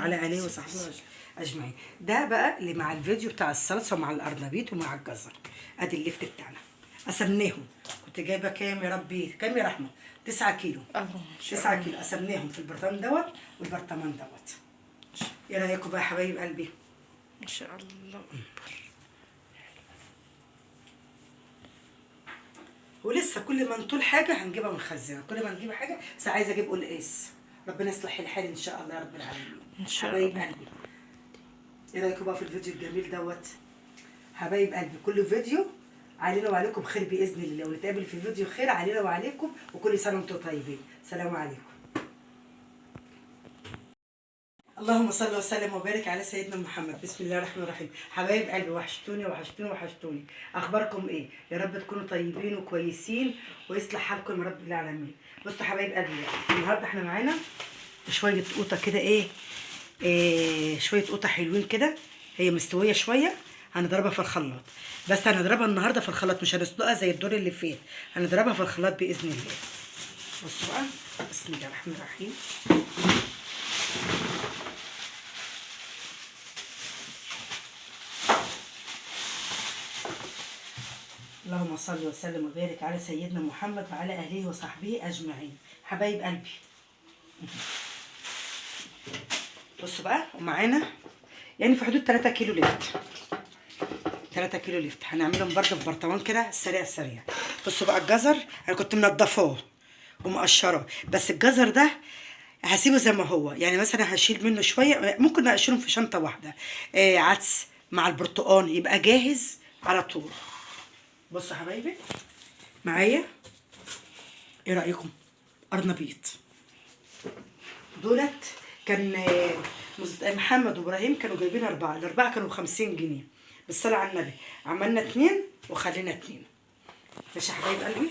وعلى اله وصحبه اجمعين. ده بقى اللي مع الفيديو بتاع الصلصه ومع القرنبيط ومع الجزر. ادي اللفت بتاعنا قسمناهم. كنت جايبه كام يا ربي؟ كام يا رحمه؟ 9 كيلو. 9 كيلو قسمناهم في البرطمان دوت والبرطمان دوت. ايه رايكم بقى يا حبايب قلبي؟ ما شاء الله. ولسه كل ما نطول حاجه هنجيبها من الخزانه، كل ما نجيب حاجه بس عايزه اجيب قلقاس. ربنا يصلح الحال ان شاء الله يا رب العالمين. ان شاء حبايب الله. قلبي، ايه رايكم بقى في الفيديو الجميل دوت؟ حبايب قلبي كل فيديو علينا وعليكم خير باذن الله، ونتقابل في فيديو خير علينا وعليكم، وكل سنه وانتم طيبين. سلام عليكم. اللهم صل وسلم وبارك على سيدنا محمد. بسم الله الرحمن الرحيم. حبايب قلبي وحشتوني وحشتوني وحشتوني. اخباركم ايه؟ يا رب تكونوا طيبين وكويسين ويصلح حالكم يا رب العالمين. بصوا حبايب قلبي، النهارده احنا معانا شويه قوطه كده، شويه قوطه حلوين كده، هي مستويه شويه، هنضربها في الخلاط. بس هنضربها النهارده في الخلاط، مش هنسلقها زي الدور اللي فات، هنضربها في الخلاط باذن الله. بصوا بقى، بسم الله الرحمن الرحيم. اللهم صل وسلم وبارك على سيدنا محمد وعلى اهله وصحبه اجمعين. حبايب قلبي، بصوا بقى، ومعانا يعني في حدود 3 كيلو لفت. 3 كيلو لفت هنعملهم برده في برطمان كده سريع سريع. بصوا بقى الجزر، انا كنت منضفاه ومقشراه، بس الجزر ده هسيبه زي ما هو، يعني مثلا هشيل منه شويه، ممكن اقشرهم في شنطه واحده. عدس مع البرتقال يبقى جاهز على طول. بصوا يا حبايبي معايا، ايه رايكم؟ قرنبيط دولت كان محمد وابراهيم كانوا جايبين 4، الاربعه كانوا ب50 جنيه. بالصلاه على النبي عملنا 2 وخلينا 2. ماشي يا حبايب قلبي.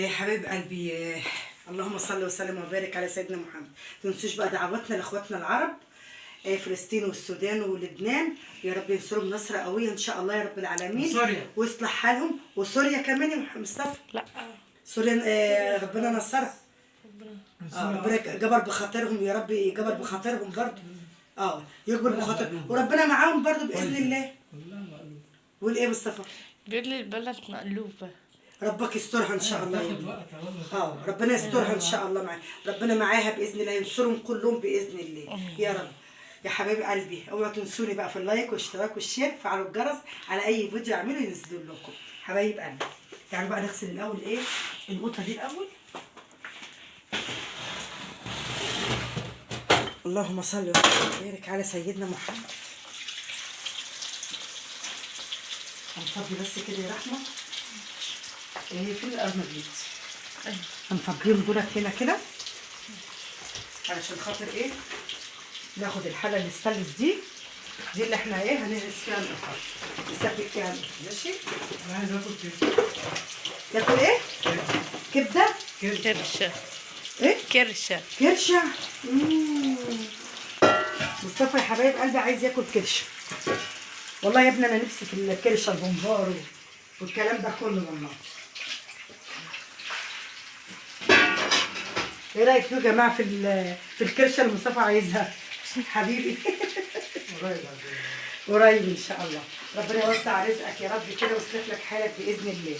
حبايب قلبي، اللهم صل وسلم وبارك على سيدنا محمد. ما تنسوش بقى دعواتنا لاخواتنا العرب، فلسطين والسودان ولبنان، يا رب ينصرهم نصره قويه ان شاء الله يا رب العالمين. سوريا ويصلح حالهم، وسوريا كمان يا مصطفى. لا سوريا ربنا نصرها. ربنا جبر بخاطرهم يا رب، يجبر بخاطرهم برضه. يجبر بخاطرهم وربنا معاهم برضه باذن الله. قول ايه مصطفى؟ بيقول لي البلد مقلوبة. ربك يسترها ان شاء الله. ربنا يسترها ان شاء الله معاها، ربنا معاها باذن الله، ينصرهم كلهم باذن الله يا رب. يا حبايب قلبي، اوعوا تنسوني بقى في اللايك والاشتراك والشير، فعلوا الجرس على اي فيديو اعمله ينزل لكم. حبايب قلبي يعني بقى نغسل الاول القوطه دي الاول. اللهم صل وسلم وبارك على سيدنا محمد. هنفضي بس كده يا رحمه. فين القرنبيط؟ هنفضيهم دولت هنا كده علشان خاطر ناخد الحله الستانلس دي اللي احنا هنهرس فيها القطع، نسبك فيها القطع. ماشي. انا عايز اكل كده. تاكل ايه؟ كبده؟ كرشة. ايه؟ كرشة. كرشه. مصطفى يا حبايب قلبي عايز ياكل كرشه. والله يا ابني انا نفسي في الكرشه البمبار والكلام ده كله والله. ايه رايك يا جماعه في الكرشه اللي مصطفى عايزها؟ حبيبي قريب ان شاء الله. ربنا يوسع رزقك يا رب كده ويصلح لك حالك باذن الله.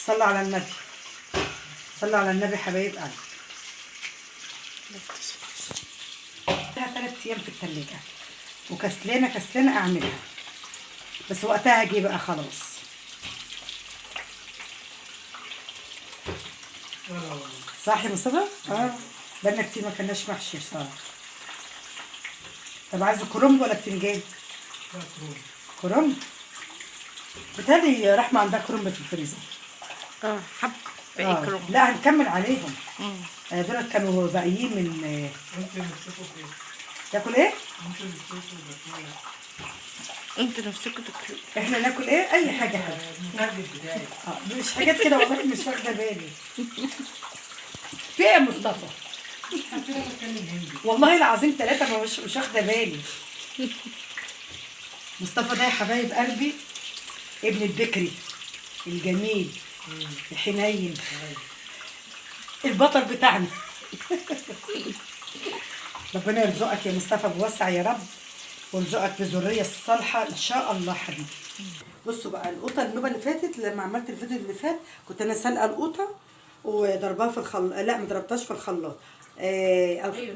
صلوا على النبي، صلوا على النبي حبايب قلبي. لها 3 ايام في الثلاجه وكسلانه اعملها، بس وقتها اجي بقى خلاص. صح يا مصطفى؟ بقالنا كتير ما كناش محشي صراحه. طب عايزه كرنب ولا بتنجان؟ لا كرنب. بتهيألي رحمه عندها كرنب في الفريزر. حب باقي كرنب. لا هنكمل عليهم. دول كانوا باقيين من. ممكن نمسكوا في ايه؟ تاكل ايه؟ ممكن نمسكوا في انتوا نفسكوا تاكلوا. احنا ناكل ايه؟ اي حاجه حلوه. المخلل بتاعي. مش حاجات كده والله مش واخده بالي. في ايه يا مصطفى؟ احنا كده بنتكلم هندي. والله العظيم 3 مش واخده بالي. مصطفى ده يا حبايب قلبي ابن البكري، الجميل الحنين البطل بتاعنا. ربنا يرزقك يا مصطفى بوسع يا رب، ويرزقك بذريه صالحه ان شاء الله حبيبي. بصوا بقى القوطه النوبه اللي فاتت، لما عملت الفيديو اللي فات كنت انا سالقه القوطه وضربها في الخلاط. لا ما ضربتهاش في الخلاط،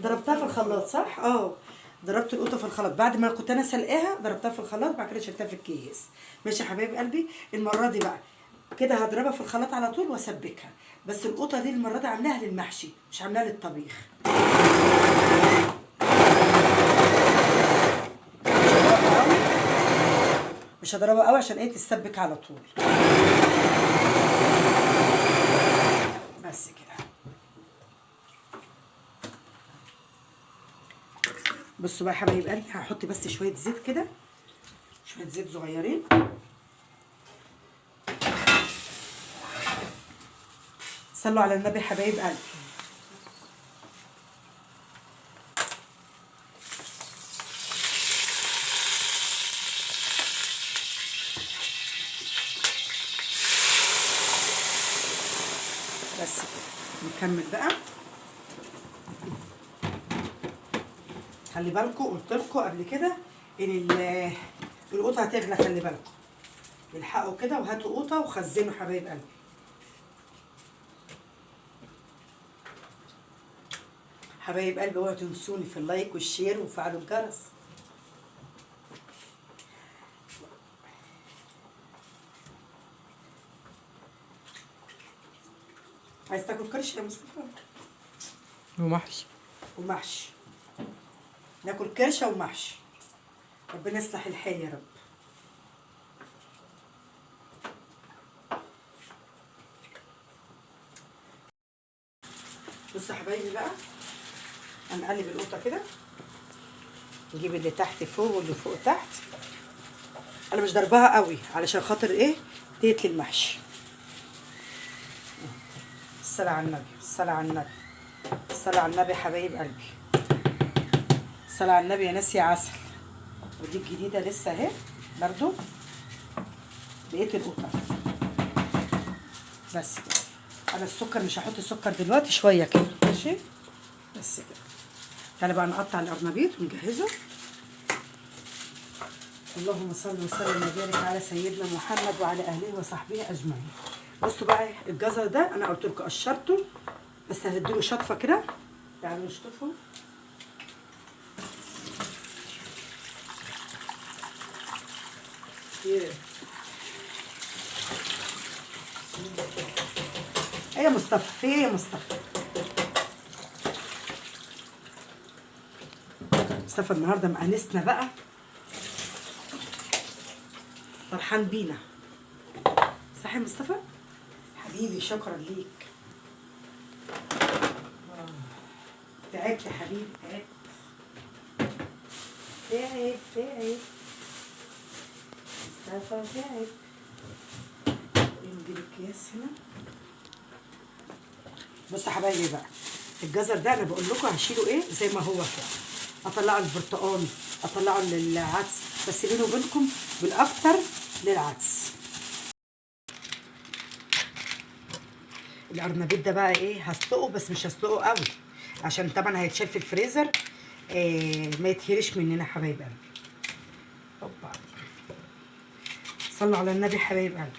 ضربتها في الخلاط صح. ضربت القوطه في الخلاط بعد ما كنت انا سلقاها، ضربتها في الخلاط بعد كده شلتها في الكيس. ماشي يا حبايب قلبي. المره دي بقى كده هضربها في الخلاط على طول واسبكها. بس القوطه دي المره دي عاملاها للمحشي مش عاملاها للطبيخ. مش هضربها قوي عشان ايه تتسبك على طول. بس كده. بصوا بقى يا حبايب قلبي، هحط بس شويه زيت كده، شويه زيت صغيرين. صلوا على النبي حبايب قلبي. بس كده نكمل بقى. خلي بالكم قلت لكم قبل كده ان القوطه هتغلى، خلي بالكم. الحقوا كده وهاتوا قوطه وخزنوا حبايب قلبي. حبايب قلبي اوعوا تنسوني في اللايك والشير وفعلوا الجرس. عايز تاكل كرش يا مصطفى؟ ومحشي. ومحشي. ناكل كرشه ومحشي. ربنا يصلح الحال يا رب. بصوا يا حبايبي بقى، هنقلب القوطه كده، نجيب اللي تحت فوق واللي فوق تحت. انا مش ضربها قوي علشان خاطر ايه ديت للمحشي. الصلاة على النبي، الصلاة على النبي، الصلاة على النبي حبايب قلبي. الصلاة على النبي يا ناس يا عسل. ودي الجديدة لسه اهي برضو بقيت القوطة. بس كده. انا السكر مش هحط السكر دلوقتي، شوية كده ماشي. بس كده. تعالى بقى نقطع القرنبيط ونجهزه. اللهم صل وسلم وبارك على سيدنا محمد وعلى اهله وصحبه اجمعين. بصوا بقى الجزر ده انا قلت لكم قشرته، بس هنديله شطفه كده. تعالوا نشطفه. ايه يا مصطفى، في ايه يا مصطفى؟ مصطفى النهارده مأنسنا بقى، فرحان بينا. صح يا مصطفى؟ حبيبي شكرا ليك. تعبت يا حبيبي، تعبت مصطفى تعب. نجيب الكياس هنا. بصوا يا حبايبي بقى، الجزر ده انا بقول لكم هشيله ايه زي ما هو كده، اطلعه البرتقال، اطلعه للعدس، بس بيني وبينكم بالاكتر للعدس. القرنبيط ده بقى ايه هسلقه، بس مش هسلقه قوي عشان طبعا هيتشال في الفريزر، ما يتهرش مننا حبايب قلبي. اوبا، صلوا على النبي حبايب قلبي.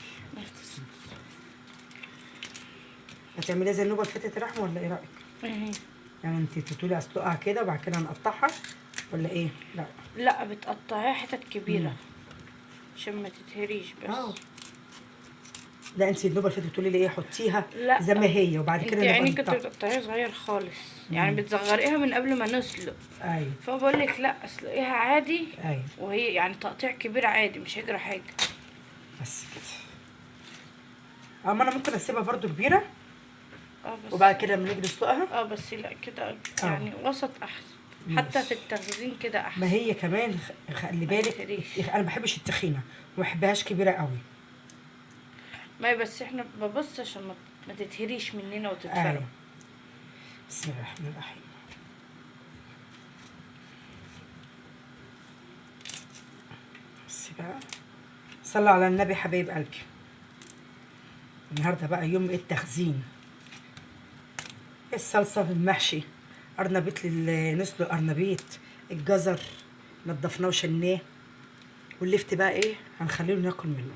هتعمليها زي النوبه فتة الرحمه ولا ايه رايك؟ يعني انت تقولي اسلقها كده وبعد كده نقطعها ولا ايه؟ لا لا، بتقطعيها حتت كبيرة عشان ما تتهريش بس. لا انت النوبه اللي فاتت بتقولي لي ايه حطيها لا، زي ما هي وبعد كده انت يعني نبقى كنت بتقطعيها صغير خالص، يعني بتصغريها من قبل ما نسلق. ايوه فبقول لك لا، اسلقيها عادي. ايوه وهي يعني تقطيع كبير عادي، مش هيجرى حاجة. بس كده. اما انا ممكن اسيبها برضو كبيره بس وبعد كده لما نيجي نسلقها. بس لا كده يعني وسط احسن. حتى في التخزين كده احسن. ما هي كمان خلي بالك، تتهريش. انا ما بحبش التخينه وما بحبهاش كبيره قوي. ما بس احنا ببص عشان ما تتهريش مننا وتتفرق. أيوة. بسم الله الرحمن الرحيم. بس بقى صلوا على النبي حبايب قلبي. النهارده بقى يوم التخزين. الصلصه بالمحشي، قرنبيط نسلق قرنبيط، الجزر نضفناه وشلناه، واللفت بقى ايه هنخليه ناكل منه.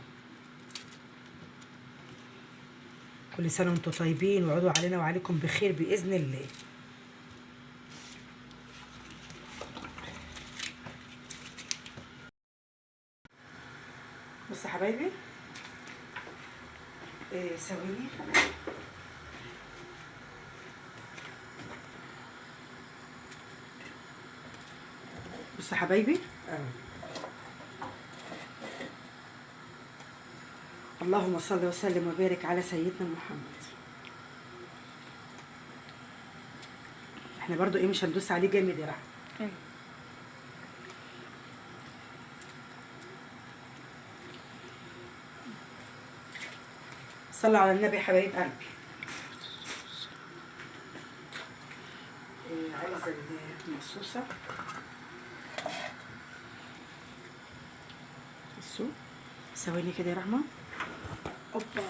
كل سنه وانتم طيبين، وعودوا علينا وعليكم بخير باذن الله. بصوا يا حبايبي، ثواني. بصوا يا حبايبي، اللهم صل وسلم وبارك على سيدنا محمد. احنا برضو ايه مش هندوس عليه جامد يا رحمة. صلوا على النبي حبايب قلبي. عايزه المصوصه. بصوا ثواني كده يا رحمه. اوبا،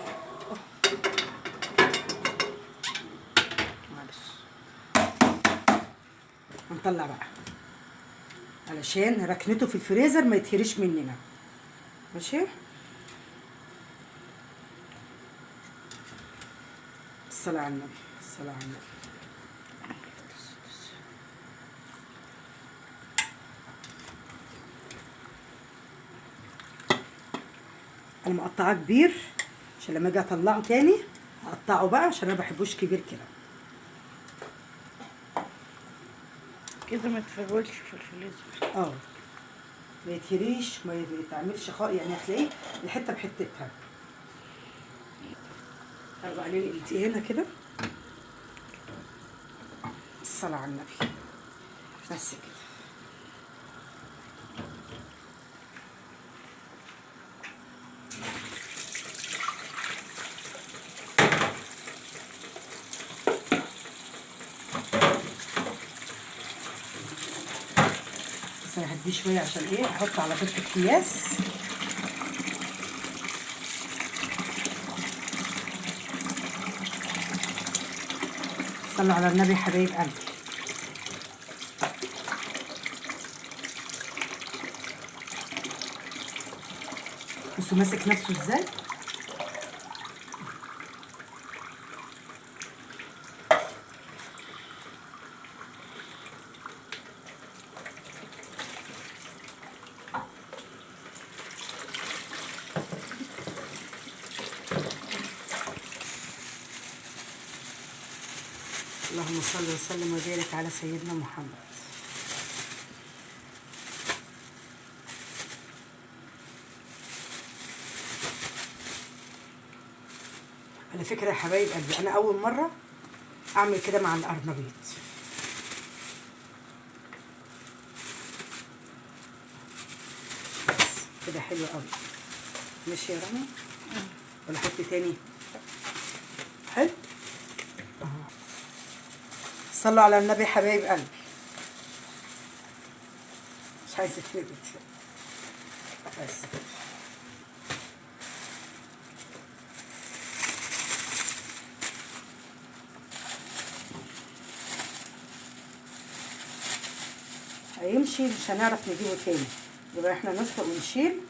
معلش هنطلع بقى علشان ركنته في الفريزر ما يتهريش مننا. ماشي. الصلاة على النبي، الصلاة على النبي. انا مقطعاه كبير عشان لما اجي اطلعه تاني اقطعه بقى، عشان انا بحبوش كبير كده. كده ما تفولش في الفريزر. ما يتهريش، ما يتعملش يعني هتلاقيه الحته بحتتها. هرجع عليه التقي هنا كده. الصلاة على النبي. بس كده. بس انا هديه شويه عشان ايه احط على بيت الكياس. صلوا على النبي حبايب قلبي. بصوا ماسك نفسه ازاي. اللهم صل وسلم وبارك على سيدنا محمد. على فكرة يا حبايب قلبي، أنا أول مرة أعمل كده مع القرنبيط. كده حلو قوي. ماشي يا رنا؟ ولا أحط تاني؟ حلو؟ صلوا على النبي حبايب قلبي. مش عايزة تفرد بس كده. هيمشي مش هنعرف نجيبه تاني، يبقى احنا نسلق ونشيل.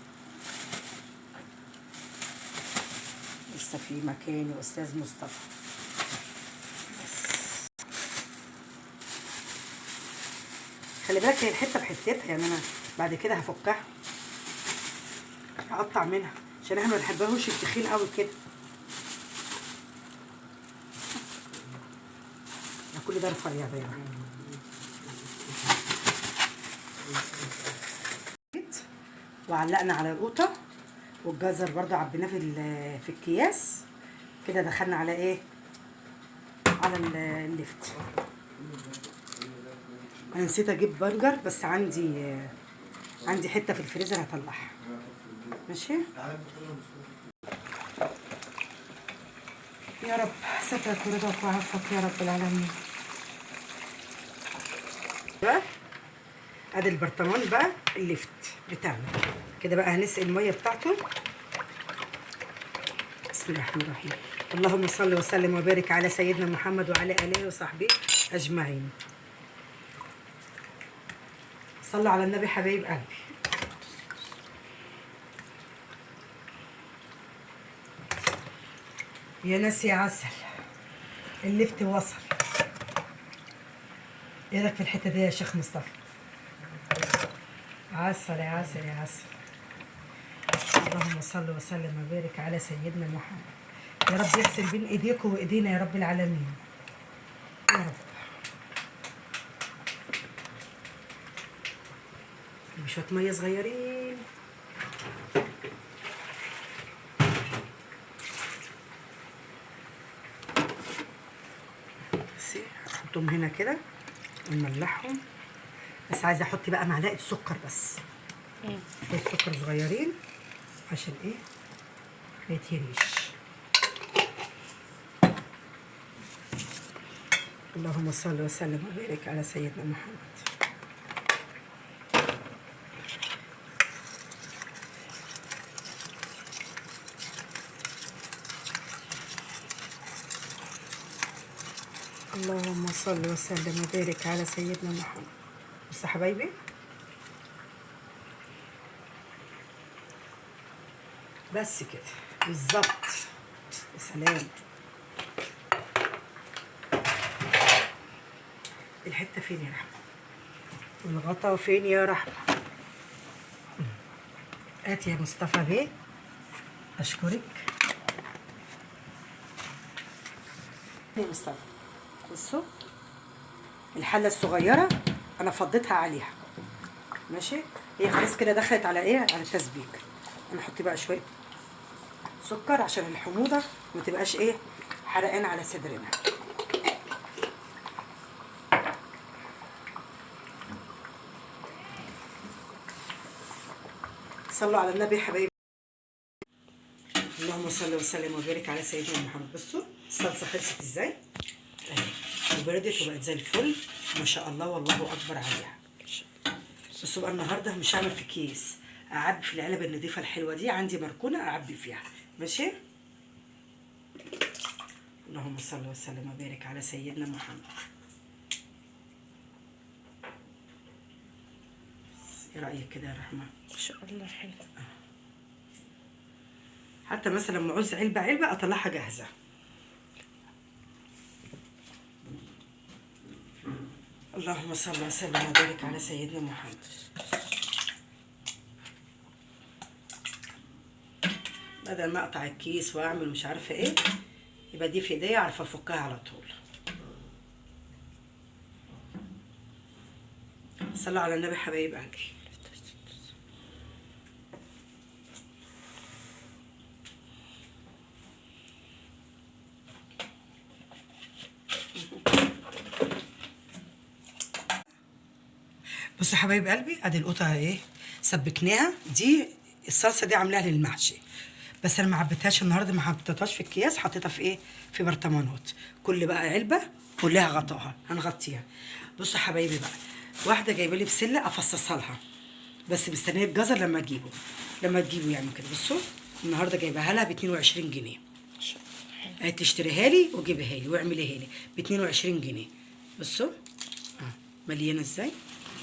لسه في مكاني استاذ مصطفى. خلي بالك هي الحته بحتتها، يعني انا بعد كده هفكها هقطع منها عشان احنا ما بنحبهوش التخين قوي كده. كل ده رفيع بقى. وعلقنا على القوطه، والجزر برضو عبيناه في الكياس كده. دخلنا على ايه؟ على اللفت. انا نسيت اجيب برجر، بس عندي حته في الفريزر هطلعها. ماشي يا رب. سترك ورضاك وعفوك يا رب العالمين. بقى ادي البرطمان بقى اللفت بتاعنا كده. بقى هنسقي الميه بتاعته. بسم الله الرحمن الرحيم. اللهم صل وسلم وبارك على سيدنا محمد وعلى آله وصحبه أجمعين. صلوا على النبي حبايب قلبي. يا ناس يا عسل، اللفت وصل. ايه رايك في الحته دي يا شيخ مصطفى؟ عسل يا عسل يا عسل. اللهم صل وسلم وبارك على سيدنا محمد. يا رب يحسن بين ايديكم وايدينا يا رب العالمين يا رب. شويه ميه صغيرين. نحطهم هنا كده ونملحهم. بس عايزه احط بقى معلقه سكر بس. شويه سكر صغيرين عشان ايه ما يتهريش. اللهم صل وسلم وبارك على سيدنا محمد. اللهم صل وسلم وبارك على سيدنا محمد. بصوا يا حبايبي، بس كده بالظبط. يا سلام. الحته فين يا رحمه؟ والغطا فين يا رحمه؟ هات يا مصطفى بيه. اشكرك يا مصطفى. بصوا الحله الصغيره انا فضيتها عليها، ماشي؟ هي خلاص كده دخلت على ايه؟ على التسبيك. انا احط بقى شويه سكر عشان الحموضه ما تبقاش ايه حرقانه على صدرنا. صلوا على النبي يا حبايبي. اللهم صل وسلم وبارك على سيدنا محمد. بصوا الصلصه خلصت ازاي اهي وبردت وبقت زي الفل ما شاء الله، والله اكبر عليها. بصوا بقى النهارده مش هعمل في كيس، اعبي في العلب النظيفه الحلوه دي، عندي مركونه اعبي فيها، ماشي؟ اللهم صل وسلم وبارك على سيدنا محمد. ايه رايك كده يا رحمه؟ ما شاء الله حلو. حتى مثلا لما اعوز علبه علبه اطلعها جاهزه. اللهم صل وسلم وبارك على سيدنا محمد. بدل ما اقطع الكيس واعمل مش عارفه ايه، يبقى دي في ايديا اعرف افكها على طول. صلوا على النبي حبايب قلبي. بصوا يا حبايب قلبي، ادي القطعه ايه سبكناها. دي الصلصه دي عاملاها للمحشي، بس انا ما عبيتهاش النهارده، ما حطيتهاش في اكياس، حطيتها في ايه في برطمانات. كل بقى علبه كلها غطاها هنغطيها. بصوا يا حبايبي بقى، واحده جايبه لي بسله افصصها لها، بس مستنيه الجزر لما اجيبه، لما تجيبه يعني كده. بصوا النهارده جايباها لها ب 22 جنيه. قالت تشتريها لي وجيبها لي واعمليها لي ب 22 جنيه. بصوا مليانه ازاي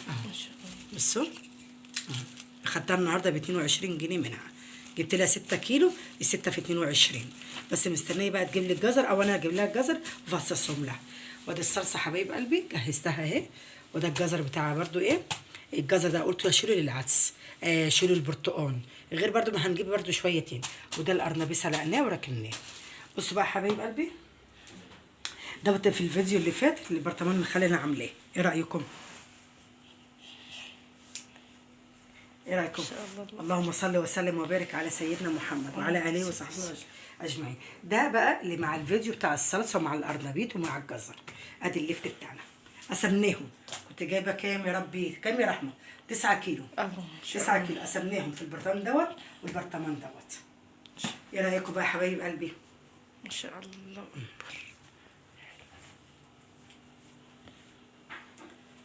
ما شاء الله. بصوا خدتها النهارده ب 22 جنيه منها. جبت لها 6 كيلو، الستة في 22. بس مستنيه بقى تجيب لي الجزر او انا اجيب لها الجزر وافصصهم لها. وادي الصلصه حبايب قلبي جهزتها اهي. وده الجزر بتاعها برضو ايه، الجزر ده قلت اشيله للعدس، شيله البرتقال، غير برضو ما هنجيب برضو شويتين. وده القرنبيط سلقناه وركناه. بصوا بقى حبايب قلبي، دوت في الفيديو اللي فات البرطمان المخلل اللي عاملاه. ايه رايكم؟ ايه رايكم؟ اللهم صل وسلم وبارك على سيدنا محمد وعلى اله وصحبه اجمعين. ده بقى اللي مع الفيديو بتاع الصلصه ومع القرنبيط ومع الجزر. ادي اللفت بتاعنا قسمناهم. كنت جايبه كام يا ربي؟ كام يا رحمه؟ 9 كيلو. 9 كيلو قسمناهم في البرطمان دوت والبرطمان دوت. ايه رايكم بقى يا حبايب قلبي؟ ما شاء الله اكبر.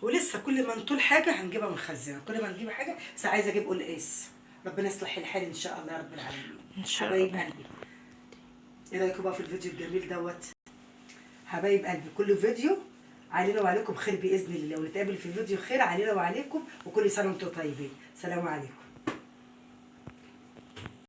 ولسه كل ما نطول حاجه هنجيبها من الخزانه، كل ما نجيب حاجه. بس عايزه اجيب قلقاس. ربنا يصلح الحال ان شاء الله يا رب العالمين. ان شاء حبايب الله. قلبي ايه رايكم بقى في الفيديو الجميل دوت؟ حبايب قلبي كل فيديو علينا وعليكم خير باذن الله، ونتقابل في الفيديو خير علينا وعليكم، وكل سنه وانتم طيبين. سلام عليكم.